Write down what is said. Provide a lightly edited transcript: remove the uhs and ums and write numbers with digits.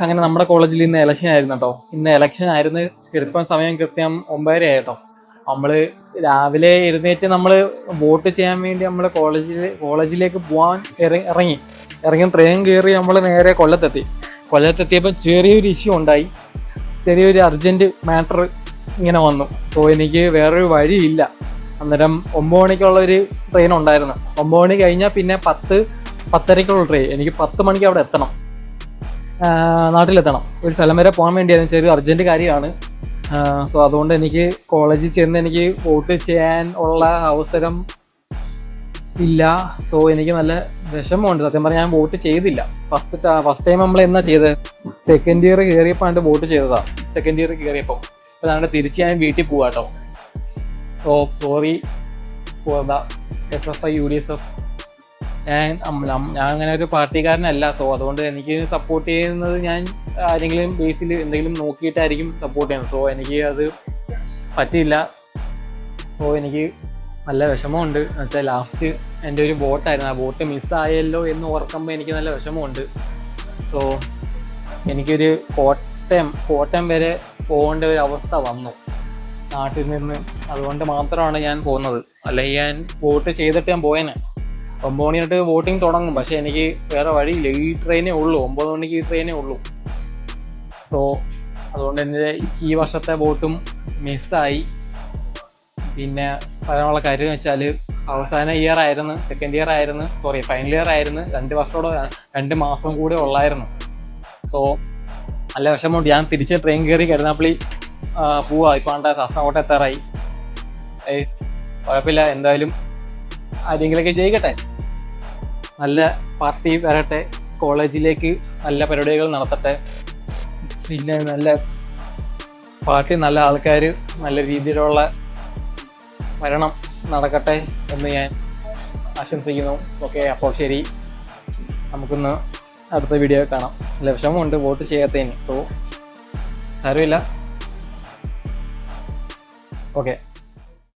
അങ്ങനെ നമ്മുടെ കോളേജിൽ ഇന്ന് ഇലക്ഷൻ ആയിരുന്നു കേട്ടോ. ഇന്ന് ഇലക്ഷൻ ആയിരുന്നു. കൃത്യം സമയം കൃത്യം 9:30 ആയിട്ടോ. നമ്മള് രാവിലെ എഴുന്നേറ്റ് നമ്മള് വോട്ട് ചെയ്യാൻ വേണ്ടി നമ്മള് കോളേജിലേക്ക് പോകാൻ ഇറങ്ങി ട്രെയിൻ കയറി നമ്മൾ നേരെ കൊല്ലത്തെത്തിയപ്പോൾ ചെറിയൊരു ഇഷ്യൂ ഉണ്ടായി. ചെറിയൊരു അർജന്റ് മാറ്റർ ഇങ്ങനെ വന്നു. സോ എനിക്ക് വേറൊരു വഴിയില്ല. അന്നേരം 9 മണിക്കുള്ള ഒരു ട്രെയിൻ ഉണ്ടായിരുന്നു. 9 മണി കഴിഞ്ഞാൽ പിന്നെ 10:30-ക്കുള്ള ട്രെയിൻ. എനിക്ക് 10 മണിക്ക് അവിടെ എത്തണം, നാട്ടിലെത്തണം. ഒരു സ്ഥലം വരെ പോകാൻ വേണ്ടിയായിരുന്നു. ചെറിയ അർജന്റ് കാര്യമാണ്. സോ അതുകൊണ്ട് എനിക്ക് കോളേജിൽ ചെന്ന് എനിക്ക് വോട്ട് ചെയ്യാൻ ഉള്ള അവസരം ഇല്ല. സോ എനിക്ക് നല്ല വിഷമമുണ്ട്. സത്യം പറഞ്ഞാൽ ഞാൻ വോട്ട് ചെയ്തില്ല. ഫസ്റ്റ് ടൈം നമ്മൾ എന്നാ ചെയ്തത്? സെക്കൻഡ് ഇയർ കയറിയപ്പോൾ വോട്ട് ചെയ്തതാ. സെക്കൻഡ് ഇയർ കയറിയപ്പോൾ അതാണ്ട് തിരിച്ച് ഞാൻ വീട്ടിൽ പോവാട്ടോ. So sorry for the SFI UDSF. ഞാൻ അങ്ങനെ ഒരു പാർട്ടിക്കാരനല്ല. സോ അതുകൊണ്ട് എനിക്ക് സപ്പോർട്ട് ചെയ്യുന്നത് ഞാൻ ആരെങ്കിലും ബേസിൽ എന്തെങ്കിലും നോക്കിയിട്ടായിരിക്കും സപ്പോർട്ട് ചെയ്യുന്നത്. സോ എനിക്ക് അത് പറ്റിയില്ല. സോ എനിക്ക് നല്ല വിഷമമുണ്ട്. എന്നുവെച്ചാൽ ലാസ്റ്റ് എൻ്റെ ഒരു വോട്ടായിരുന്നു. ആ വോട്ട് മിസ്സായല്ലോ എന്ന് ഓർക്കുമ്പോൾ എനിക്ക് നല്ല വിഷമമുണ്ട്. സോ എനിക്കൊരു കോട്ടയം വരെ പോകേണ്ട ഒരു അവസ്ഥ വന്നു നാട്ടിൽ നിന്ന്. അതുകൊണ്ട് മാത്രമാണ് ഞാൻ പോകുന്നത്. അല്ലെങ്കിൽ ഞാൻ വോട്ട് ചെയ്തിട്ട് ഞാൻ പോയേനെ. 9 മണിയായിട്ട് വോട്ടിംഗ് തുടങ്ങും. പക്ഷെ എനിക്ക് വേറെ വഴിയില്ല. ഈ ട്രെയിനേ ഉള്ളൂ. 9 മണിക്ക് ഈ ട്രെയിനേ ഉള്ളൂ. സോ അതുകൊണ്ട് എൻ്റെ ഈ വർഷത്തെ വോട്ടും മിസ്സായി. പിന്നെ പറയാനുള്ള കാര്യം എന്ന് വെച്ചാൽ അവസാന ഇയർ ആയിരുന്നു, ഫൈനൽ ഇയർ ആയിരുന്നു. 2 മാസം കൂടെ ഉള്ളായിരുന്നു. സോ നല്ല വിഷമമുണ്ട്. ഞാൻ തിരിച്ച് ട്രെയിൻ കയറി കരുനാപ്പള്ളി പോവാ. ഇപ്പം കാസർഗോട്ട് എത്താറായി. കുഴപ്പമില്ല, എന്തായാലും ആരെങ്കിലൊക്കെ ചെയ്യിക്കട്ടെ. നല്ല പാർട്ടി വരട്ടെ, കോളേജിലേക്ക് നല്ല പരിപാടികൾ നടത്തട്ടെ. പിന്നെ നല്ല പാർട്ടി, നല്ല ആൾക്കാർ, നല്ല രീതിയിലുള്ള ഭരണം നടക്കട്ടെ എന്ന് ഞാൻ ആശംസിക്കുന്നു. ഓക്കെ, അപ്പോൾ ശരി, നമുക്കൊന്ന് അടുത്ത വീഡിയോ കാണാം. നല്ല വിഷമമുണ്ട് വോട്ട് ചെയ്യാത്തതിന്. സോ സാരമില്ല. ഓക്കെ.